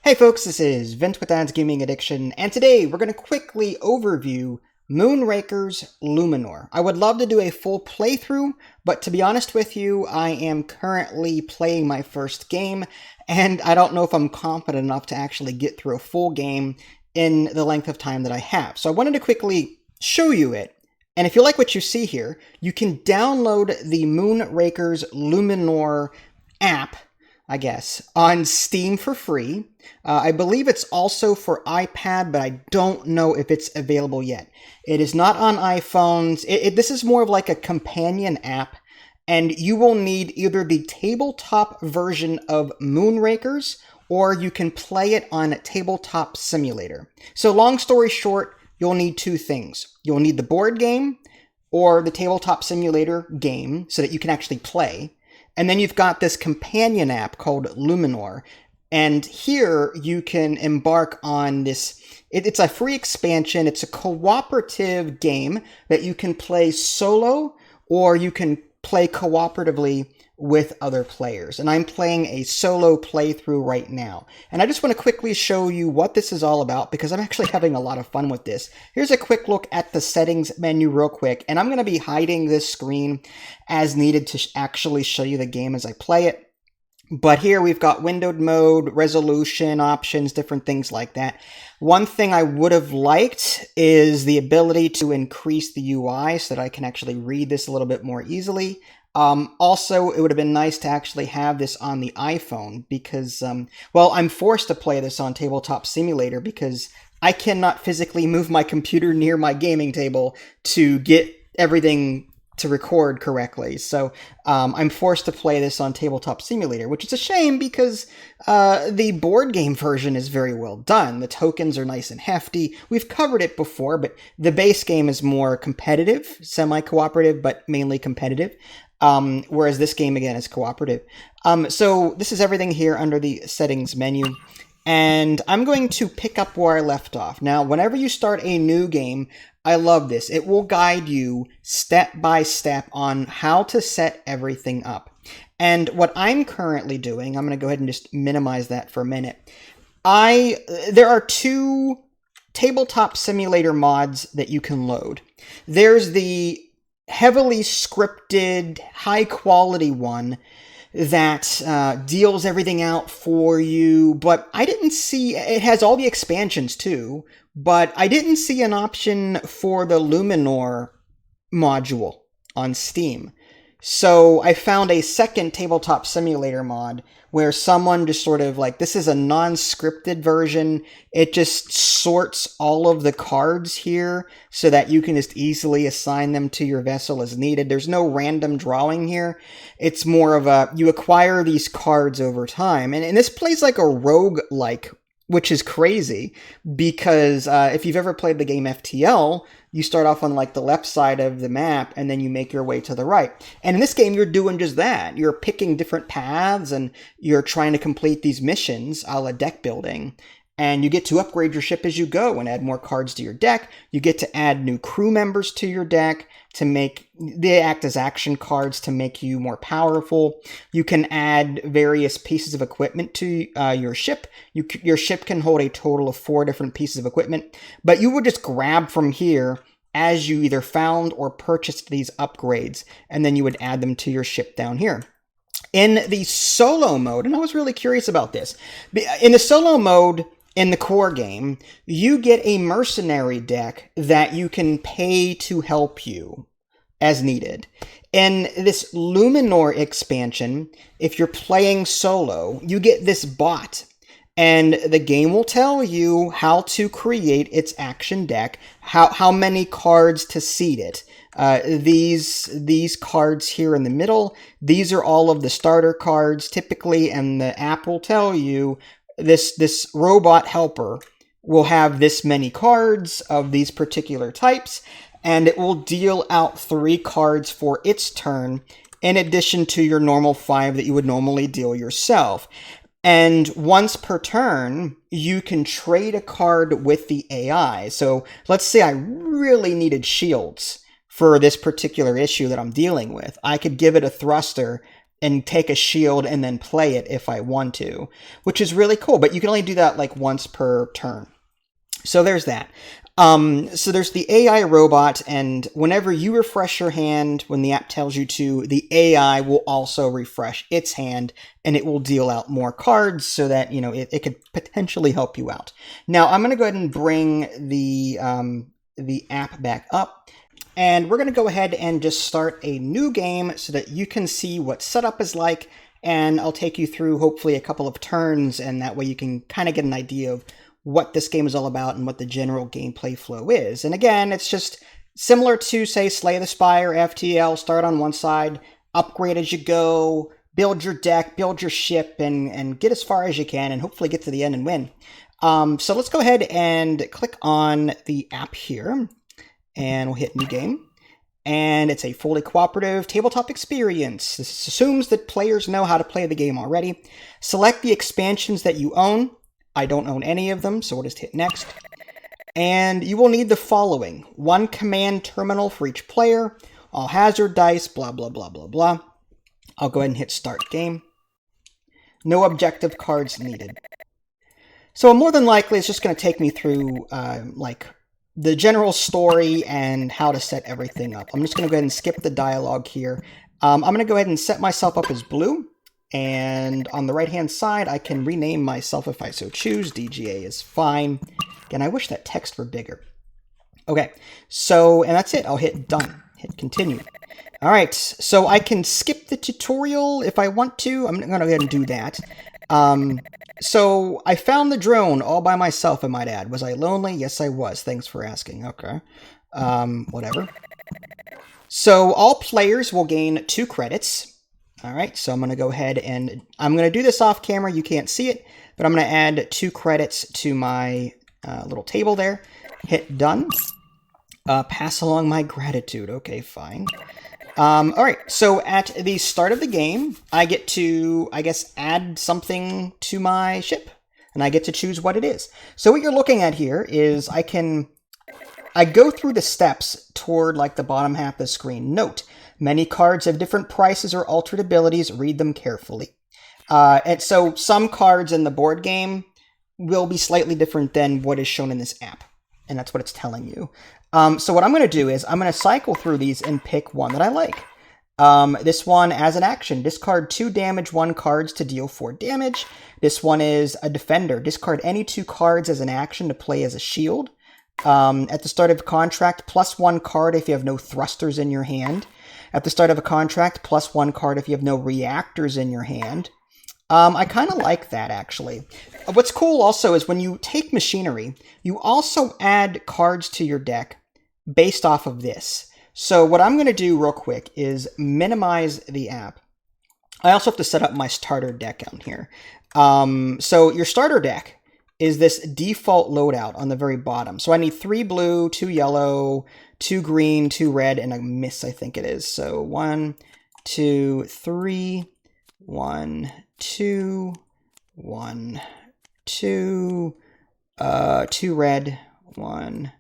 Hey folks, this is Vince with Dad's Gaming Addiction, and today we're going to quickly overview Moonrakers Luminor. I would love to do a full playthrough, but to be honest with you, I am currently playing my first game, and I don't know if I'm confident enough to actually get through a full game in the length of time that I have. So I wanted to quickly show you it. And if you like what you see here, you can download the Moonrakers Luminor app, I guess, on Steam for free. I believe it's also for iPad, but I don't know if it's available yet. It is not on iPhones. This is more of like a companion app, and you will need either the tabletop version of Moonrakers, or you can play it on Tabletop Simulator. So long story short, you'll need two things. You'll need the board game or the Tabletop Simulator game so that you can actually play. And then you've got this companion app called Luminor. And here you can embark on this. It's a free expansion. It's a cooperative game that you can play solo or you can play cooperatively with other players. And I'm playing a solo playthrough right now. And I just want to quickly show you what this is all about because I'm actually having a lot of fun with this. Here's a quick look at the settings menu real quick. And I'm going to be hiding this screen as needed to actually show you the game as I play it. But here we've got windowed mode, resolution options, different things like that. One thing I would have liked is the ability to increase the UI so that I can actually read this a little bit more easily. Also, it would have been nice to actually have this on the iPhone because, well, I'm forced to play this on Tabletop Simulator because I cannot physically move my computer near my gaming table to get everything to record correctly. So I'm forced to play this on Tabletop Simulator, which is a shame because the board game version is very well done. The tokens are nice and hefty. We've covered it before, but the base game is more competitive, semi-cooperative, but mainly competitive. Whereas this game, again, is cooperative. So this is everything here under the settings menu. And I'm going to pick up where I left off. Now, whenever you start a new game, I love this. It will guide you step by step on how to set everything up. And what I'm currently doing, I'm going to go ahead and just minimize that for a minute. There are two Tabletop Simulator mods that you can load. There's the heavily scripted, high-quality one that deals everything out for you, but I didn't see, it has all the expansions too, but I didn't see an option for the Luminor module on Steam. So I found a second Tabletop Simulator mod where someone just sort of like, this is a non-scripted version. It just sorts all of the cards here so that you can just easily assign them to your vessel as needed. There's no random drawing here. It's more of a, you acquire these cards over time. And this plays like a roguelike, which is crazy because if you've ever played the game FTL, you start off on like the left side of the map and then you make your way to the right. And in this game, you're doing just that. You're picking different paths and you're trying to complete these missions a la deck building. And you get to upgrade your ship as you go and add more cards to your deck. You get to add new crew members to your deck they act as action cards to make you more powerful. You can add various pieces of equipment to your ship. Your ship can hold a total of 4 different pieces of equipment, but you would just grab from here as you either found or purchased these upgrades, and then you would add them to your ship down here. In the solo mode, and I was really curious about this, in the solo mode, in the core game, you get a mercenary deck that you can pay to help you as needed. In this Luminor expansion, if you're playing solo, you get this bot. And the game will tell you how to create its action deck, how many cards to seed it. These cards here in the middle, these are all of the starter cards typically, and the app will tell you this robot helper will have this many cards of these particular types, and it will deal out 3 cards for its turn in addition to your normal 5 that you would normally deal yourself. And once per turn, you can trade a card with the AI. So let's say I really needed shields for this particular issue that I'm dealing with. I could give it a thruster and take a shield and then play it if I want to, which is really cool. But you can only do that like once per turn. So there's that. So there's the AI robot, and whenever you refresh your hand, when the app tells you to, the AI will also refresh its hand, and it will deal out more cards so that, you know, it could potentially help you out. Now, I'm going to go ahead and bring the app back up, and we're going to go ahead and just start a new game so that you can see what setup is like, and I'll take you through hopefully a couple of turns, and that way you can kind of get an idea of what this game is all about and what the general gameplay flow is. And again, it's just similar to, say, Slay the Spire, FTL, start on one side, upgrade as you go, build your deck, build your ship, and get as far as you can, and hopefully get to the end and win. So let's go ahead and click on the app here, and we'll hit New Game. And it's a fully cooperative tabletop experience. This assumes that players know how to play the game already. Select the expansions that you own. I don't own any of them, so we'll just hit next. And you will need the following: 1 command terminal for each player, all hazard dice, blah, blah, blah, blah, blah. I'll go ahead and hit start game. No objective cards needed. So more than likely, it's just going to take me through like the general story and how to set everything up. I'm just going to go ahead and skip the dialogue here. I'm going to go ahead and set myself up as blue. And on the right-hand side, I can rename myself if I so choose. DGA is fine. Again, I wish that text were bigger. Okay, so, and that's it. I'll hit done. Hit continue. All right, so I can skip the tutorial if I want to. I'm going to go ahead and do that. So I found the drone all by myself, I might add. Was I lonely? Yes, I was. Thanks for asking. Okay. Whatever. So all players will gain 2 credits. All right, so I'm going to go ahead and I'm going to do this off camera. You can't see it, but I'm going to add 2 credits to my little table there. Hit done. Pass along my gratitude. Okay, fine. All right, so at the start of the game, I get to, I guess, add something to my ship, and I get to choose what it is. So what you're looking at here is I go through the steps toward like the bottom half of the screen. Note, many cards have different prices or altered abilities. Read them carefully. And so some cards in the board game will be slightly different than what is shown in this app. And that's what it's telling you. So what I'm going to do is I'm going to cycle through these and pick one that I like. This one, as an action, discard 2 damage 1 cards to deal 4 damage. This one is a defender. Discard any 2 cards as an action to play as a shield. At the start of a contract, +1 card if you have no thrusters in your hand. At the start of a contract, +1 card if you have no reactors in your hand. I kind of like that, actually. What's cool also is when you take machinery, you also add cards to your deck based off of this. So what I'm going to do real quick is minimize the app. I also have to set up my starter deck down here. So your starter deck is this default loadout on the very bottom. So I need 3 blue, 2 yellow, 2 green, 2 red, and a miss, I think it is. So 1, 2, 3, 1, 2, 1, 2, 2 red, 1,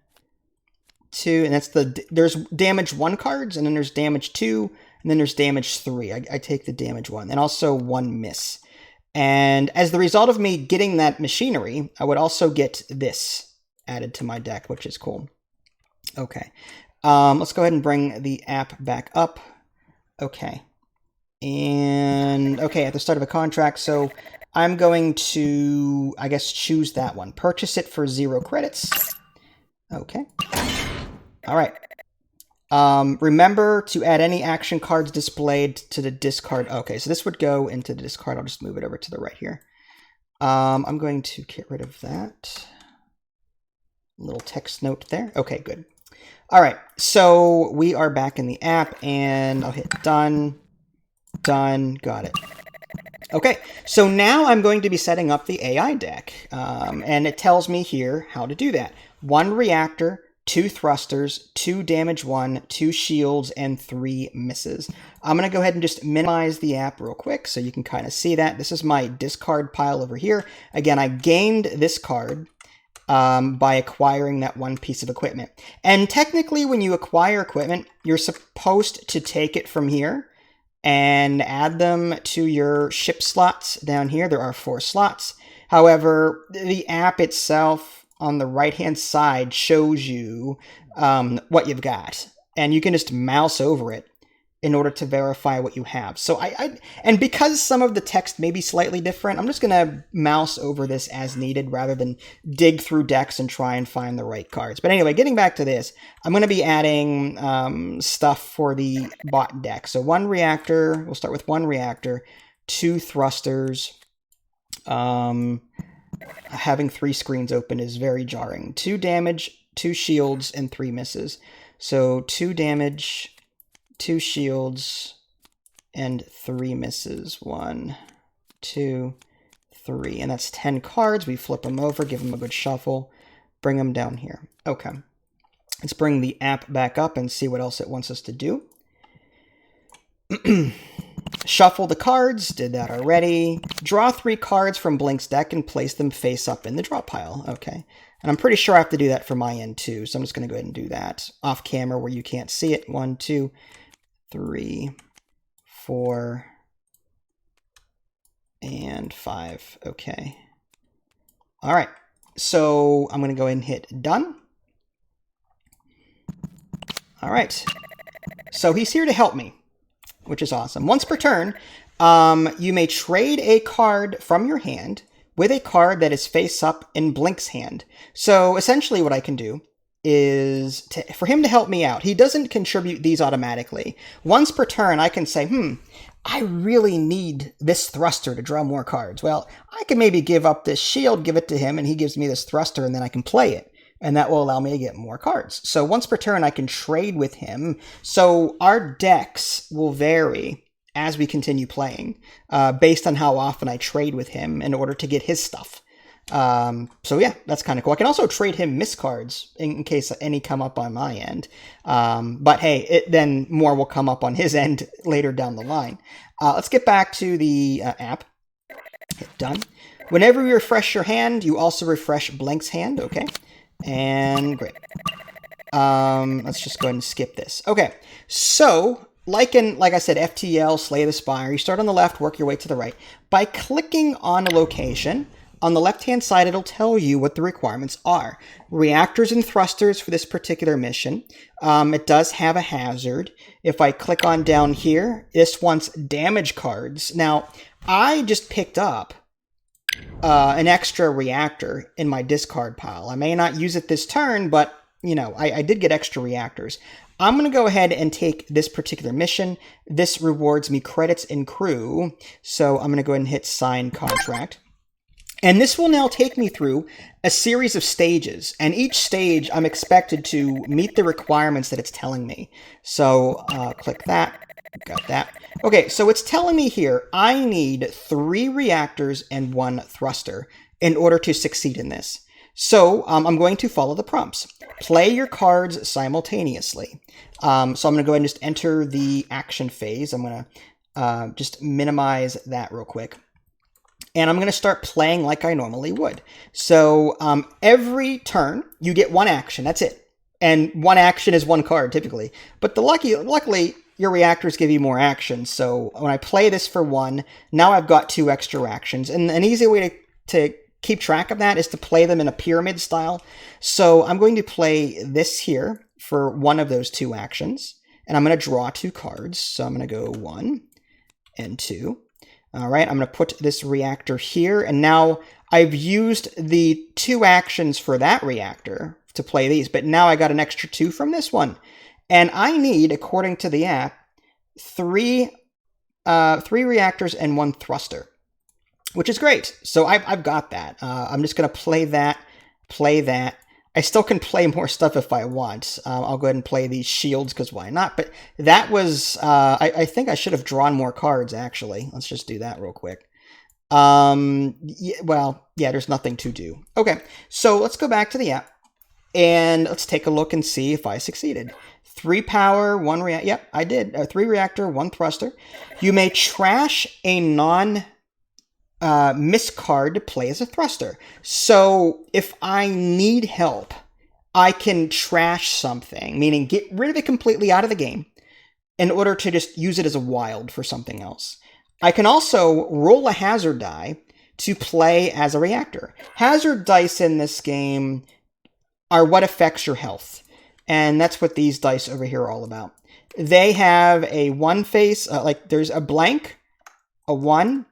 2, and that's there's damage 1 cards, and then there's damage 2, and then there's damage 3. I take the damage 1, and also 1 miss. And as the result of me getting that machinery, I would also get this added to my deck, which is cool. Okay, let's go ahead and bring the app back up. Okay, and okay, at the start of a contract, so I'm going to, I guess, choose that one. Purchase it for 0 credits. Okay. All right. Remember to add any action cards displayed to the discard. Okay, so this would go into the discard. I'll just move it over to the right here. I'm going to get rid of that little text note there. Okay, good. All right, so we are back in the app, and I'll hit done. Done. Got it. Okay, so now I'm going to be setting up the AI deck, and it tells me here how to do that. 1 reactor, 2 thrusters, 2 damage 1, 2 shields, and 3 misses. I'm going to go ahead and just minimize the app real quick so you can kind of see that. This is my discard pile over here. Again, I gained this card by acquiring that 1 piece of equipment. And technically, when you acquire equipment, you're supposed to take it from here and add them to your ship slots down here. There are 4 slots. However, the app itself on the right-hand side shows you what you've got, and you can just mouse over it in order to verify what you have. So and because some of the text may be slightly different, I'm just going to mouse over this as needed rather than dig through decks and try and find the right cards. But anyway, getting back to this, I'm going to be adding stuff for the bot deck. So 1 reactor, we'll start with 1 reactor, 2 thrusters. Having 3 screens open is very jarring. 2 damage, 2 shields, and 3 misses. So 2 damage, 2 shields, and 3 misses. 1, 2, 3. And that's 10 cards. We flip them over, give them a good shuffle, bring them down here. Okay. Let's bring the app back up and see what else it wants us to do. Shuffle the cards, did that already. Draw 3 cards from Blink's deck and place them face up in the draw pile. Okay. And I'm pretty sure I have to do that for my end too, so I'm just going to go ahead and do that off camera where you can't see it. 1, 2, 3, 4, and 5. Okay. All right. So I'm going to go ahead and hit done. All right. So he's here to help me, which is awesome. Once per turn, you may trade a card from your hand with a card that is face up in Blink's hand. So essentially what I can do is for him to help me out. He doesn't contribute these automatically. Once per turn, I can say, I really need this thruster to draw more cards. Well, I can maybe give up this shield, give it to him, and he gives me this thruster, and then I can play it. And that will allow me to get more cards. So once per turn, I can trade with him. So our decks will vary as we continue playing, based on how often I trade with him in order to get his stuff. So yeah, that's kind of cool. I can also trade him miss cards in case any come up on my end. But hey, then more will come up on his end later down the line. Let's get back to the app. Hit done. Whenever you refresh your hand, you also refresh Blink's hand. Okay. And great. Let's just go ahead and skip this. Okay. So like I said, FTL, Slay the Spire, you start on the left, work your way to the right. By clicking on a location, on the left-hand side, it'll tell you what the requirements are. Reactors and thrusters for this particular mission. It does have a hazard. If I click on down here, this wants damage cards. Now, I just picked up an extra reactor in my discard pile. I may not use it this turn, but, you know, I did get extra reactors. I'm going to go ahead and take this particular mission. This rewards me credits in crew. So I'm going to go ahead and hit sign contract. And this will now take me through a series of stages. And each stage, I'm expected to meet the requirements that it's telling me. So click that. Got that. Okay, so it's telling me here, I need 3 reactors and 1 thruster in order to succeed in this. So I'm going to follow the prompts. Play your cards simultaneously. So I'm going to go ahead and just enter the action phase. I'm going to just minimize that real quick. And I'm going to start playing like I normally would. So every turn, you get 1 action. That's it. And 1 action is 1 card, typically. But luckily, your reactors give you more actions. So when I play this for 1, now I've got 2 extra actions. And an easy way to keep track of that is to play them in a pyramid style. So I'm going to play this here for 1 of those 2 actions. And I'm going to draw 2 cards. So I'm going to go 1 and 2. All right, I'm going to put this reactor here. And now I've used the 2 actions for that reactor to play these. But now I got an extra 2 from this one. And I need, according to the app, 3 reactors and 1 thruster, which is great. So I've got that. I'm just going to play that. I still can play more stuff if I want. I'll go ahead and play these shields because why not? But that was, I think I should have drawn more cards, actually. Let's just do that real quick. Yeah, there's nothing to do. Okay, so let's go back to the app. And let's take a look and see if I succeeded. 3 power, 1 reactor. Yep, I did. 3 reactor, 1 thruster. You may trash a miss card to play as a thruster. So if I need help, I can trash something, meaning get rid of it completely out of the game. in order to just use it as a wild for something else. I can also roll a hazard die to play as a reactor. Hazard dice in this game are what affects your health, and that's what these dice over here are all about. They have a one face, like there's a blank, a 1,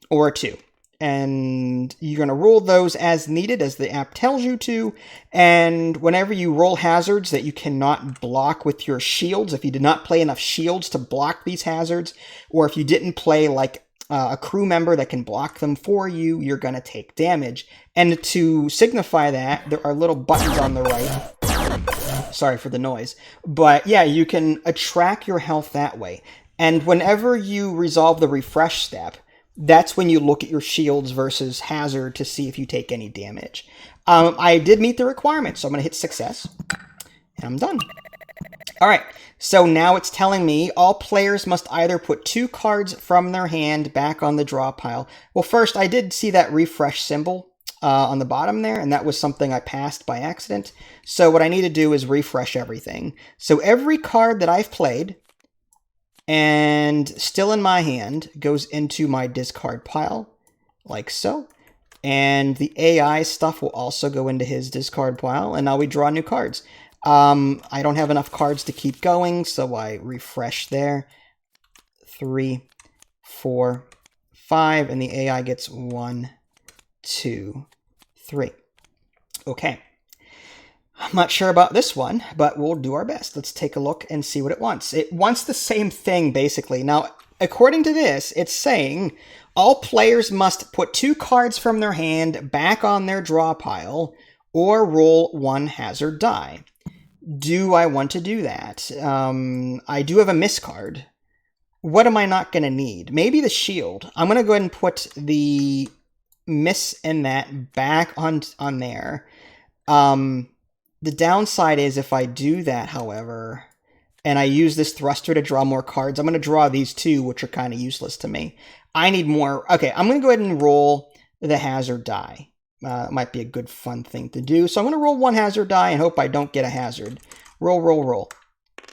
or a 2. And you're going to roll those as needed, as the app tells you to. And whenever you roll hazards that you cannot block with your shields, if you did not play enough shields to block these hazards, or if you didn't play like a crew member that can block them for you, you're going to take damage. And to signify that, there are little buttons on the right. Sorry for the noise. But yeah, you can track your health that way. And whenever you resolve the refresh step, that's when you look at your shields versus hazard to see if you take any damage. I did meet the requirement, so I'm going to hit success. And I'm done. All right, so now it's telling me all players must either put 2 cards from their hand back on the draw pile. Well, first, I did see that refresh symbol on the bottom there, and that was something I passed by accident. So what I need to do is refresh everything. So every card that I've played and still in my hand goes into my discard pile, like so. And the AI stuff will also go into his discard pile, and now we draw new cards. I don't have enough cards to keep going, so I refresh there. 3, 4, 5, and the AI gets 1, 2, 3. Okay. I'm not sure about this one, but we'll do our best. Let's take a look and see what it wants. It wants the same thing, basically. Now, according to this, it's saying all players must put 2 cards from their hand back on their draw pile or roll 1 hazard die. Do I want to do that? I do have a miss card. What am I not going to need? Maybe the shield. I'm going to go ahead and put the miss in that back on there. The downside is if I do that, however, and I use this thruster to draw more cards, I'm going to draw these 2, which are kind of useless to me. I need more. Okay, I'm going to go ahead and roll the hazard die. It might be a good fun thing to do. So I'm going to roll 1 hazard die and hope I don't get a hazard. Roll, roll, roll.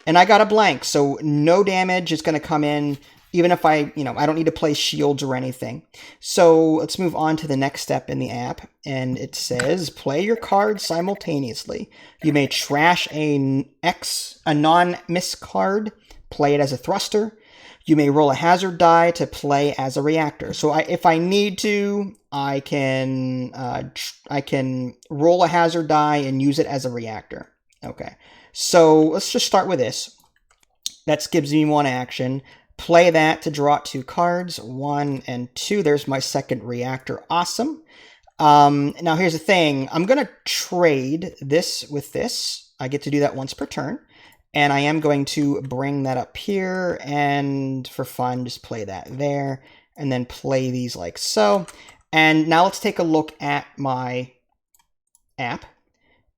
And I got a blank, so no damage is going to come in, even if I don't need to play shields or anything. So let's move on to the next step in the app. And it says, play your cards simultaneously. You may trash a non-miss card, play it as a thruster. You may roll a hazard die to play as a reactor. So if I need to, I can roll a hazard die and use it as a reactor. Okay, so let's just start with this. That gives me 1 action. Play that to draw 2 cards, 1 and 2. There's my second reactor. Awesome. Now here's the thing. I'm going to trade this with this. I get to do that once per turn. And I am going to bring that up here and for fun, just play that there and then play these like so. And now let's take a look at my app.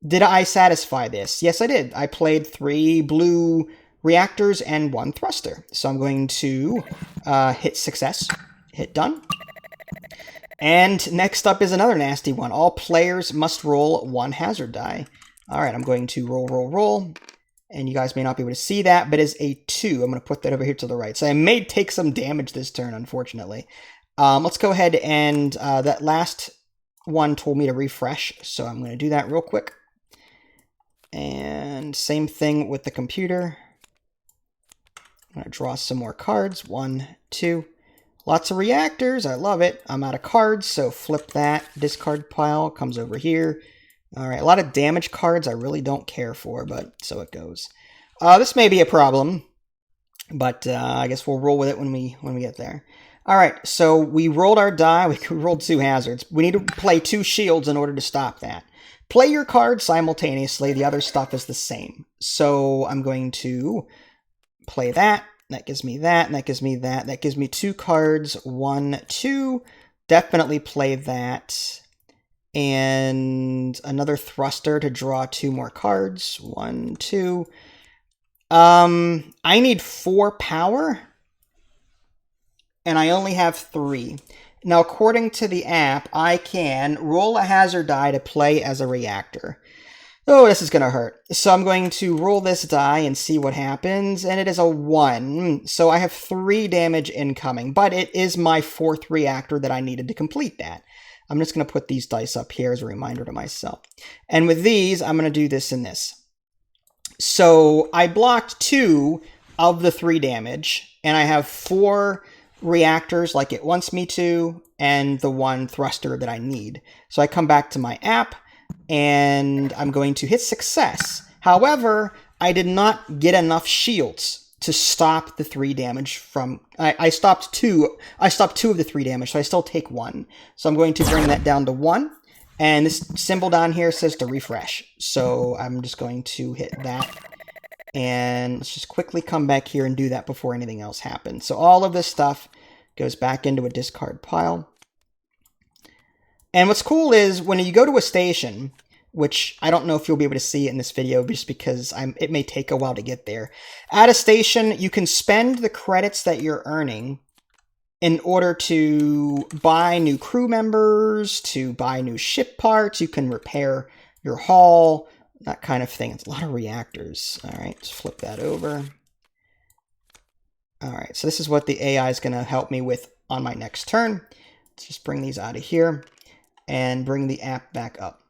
Did I satisfy this? Yes, I did. I played 3 blue reactors and 1 thruster. So I'm going to hit success, hit done. And next up is another nasty one. All players must roll 1 hazard die. All right, I'm going to roll, roll, roll. And you guys may not be able to see that, but it's a 2. I'm going to put that over here to the right. So I may take some damage this turn, unfortunately. Let's go ahead and that last one told me to refresh. So I'm going to do that real quick. And same thing with the computer. I'm going to draw some more cards. 1, 2. Lots of reactors. I love it. I'm out of cards, so flip that. Discard pile comes over here. All right, a lot of damage cards I really don't care for, but so it goes. This may be a problem, but I guess we'll roll with it when we get there. All right, so we rolled our die. We rolled 2 hazards. We need to play 2 shields in order to stop that. Play your cards simultaneously. The other stuff is the same. So I'm going to play that. That gives me that, and that gives me that. That gives me 2 cards. 1, 2. Definitely play that. And another thruster to draw 2 more cards. 1, 2. I need 4 power, and I only have 3. Now, according to the app, I can roll a hazard die to play as a reactor. Oh, this is going to hurt. So I'm going to roll this die and see what happens, and it is a 1. So I have 3 damage incoming, but it is my 4th reactor that I needed to complete that. I'm just going to put these dice up here as a reminder to myself. And with these, I'm going to do this and this. So I blocked 2 of the 3 damage, and I have 4 reactors like it wants me to, and the 1 thruster that I need. So I come back to my app, and I'm going to hit success. However, I did not get enough shields to stop the 3 damage from... I stopped 2. I stopped 2 of the 3 damage, so I still take 1. So I'm going to bring that down to 1. And this symbol down here says to refresh. So I'm just going to hit that. And let's just quickly come back here and do that before anything else happens. So all of this stuff goes back into a discard pile. And what's cool is when you go to a station, which I don't know if you'll be able to see it in this video just because it may take a while to get there. At a station, you can spend the credits that you're earning in order to buy new crew members, to buy new ship parts. You can repair your hull, that kind of thing. It's a lot of reactors. All right, let's flip that over. All right, so this is what the AI is going to help me with on my next turn. Let's just bring these out of here and bring the app back up.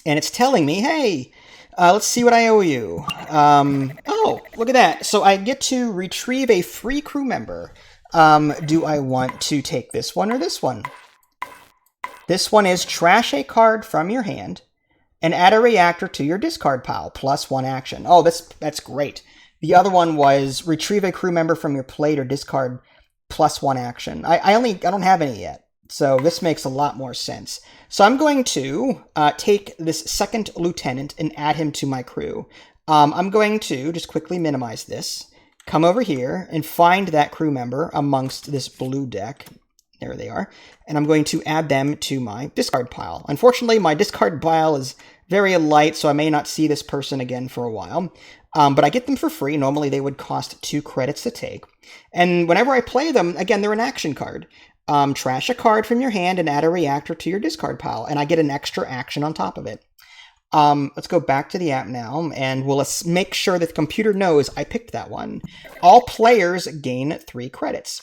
And it's telling me, hey, let's see what I owe you. Oh, look at that. So I get to retrieve a free crew member. Do I want to take this one or this one? This one is trash a card from your hand and add a reactor to your discard pile, +1 action. Oh, that's great. The other one was retrieve a crew member from your plate or discard +1 action. I don't have any yet. So this makes a lot more sense. So I'm going to take this second lieutenant and add him to my crew. I'm going to just quickly minimize this, come over here and find that crew member amongst this blue deck. There they are. And I'm going to add them to my discard pile. Unfortunately, my discard pile is very light, so I may not see this person again for a while. But I get them for free. Normally they would cost 2 credits to take. And whenever I play them, again, they're an action card. Trash a card from your hand and add a reactor to your discard pile, and I get an extra action on top of it. Let's go back to the app now, and we'll make sure that the computer knows I picked that one. All players gain 3 credits.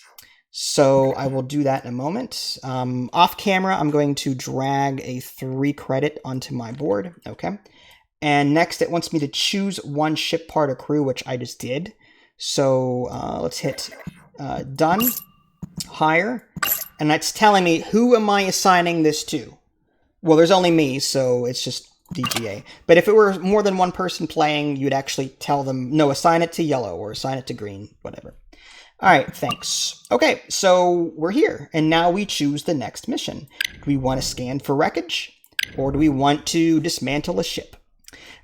So I will do that in a moment. Off camera, I'm going to drag a 3 credit onto my board. Okay. And next, it wants me to choose 1 ship part or crew, which I just did. So let's hit done. Hire, and that's telling me who am I assigning this to. Well, there's only me, so it's just DGA. But if it were more than 1 person playing, you'd actually tell them, no, assign it to yellow or assign it to green, whatever. All right, thanks. Okay, so we're here, and now we choose the next mission. Do we want to scan for wreckage, or do we want to dismantle a ship?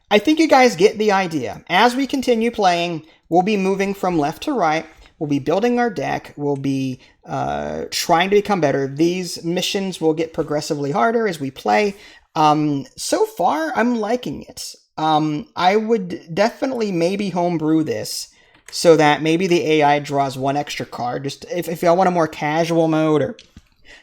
I think you guys get the idea. As we continue playing, we'll be moving from left to right. We'll be building our deck. We'll be trying to become better. These missions will get progressively harder as we play. So far, I'm liking it. I would definitely maybe homebrew this so that maybe the AI draws 1 extra card. Just if I want a more casual mode or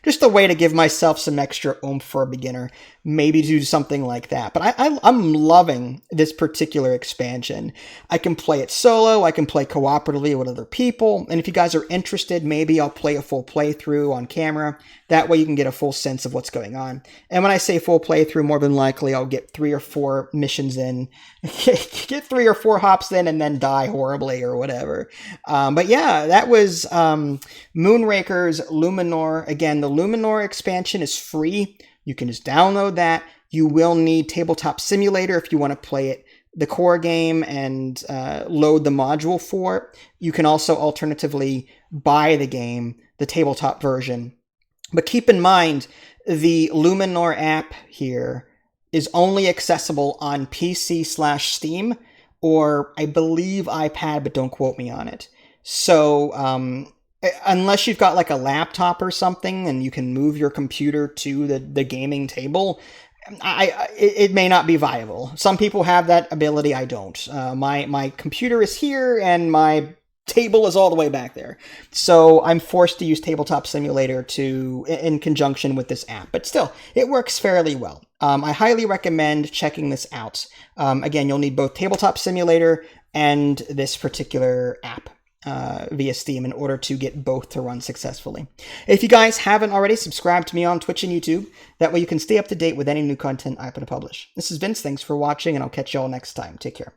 just a way to give myself some extra oomph for a beginner, maybe do something like that. But I'm loving this particular expansion. I can play it solo, I can play cooperatively with other people, and if you guys are interested, maybe I'll play a full playthrough on camera. That way you can get a full sense of what's going on. And when I say full playthrough, more than likely I'll get 3 or 4 missions in, get 3 or 4 hops in, and then die horribly or whatever. But yeah, that was Moonrakers Luminor. Again, the Luminor expansion is free. You can just download that. You will need Tabletop Simulator if you want to play it, the core game, and load the module for it. You can also alternatively buy the game, the tabletop version. But keep in mind, the Luminor app here is only accessible on PC/Steam, or I believe iPad, but don't quote me on it. So unless you've got like a laptop or something and you can move your computer to the gaming table, it may not be viable. Some people have that ability. I don't. My computer is here and my table is all the way back there. So I'm forced to use Tabletop Simulator in conjunction with this app. But still, it works fairly well. I highly recommend checking this out. Again, you'll need both Tabletop Simulator and this particular app via Steam in order to get both to run successfully. If you guys haven't already, subscribe to me on Twitch and YouTube. That way you can stay up to date with any new content I happen to publish. This is Vince. Thanks for watching, and I'll catch you all next time. Take care.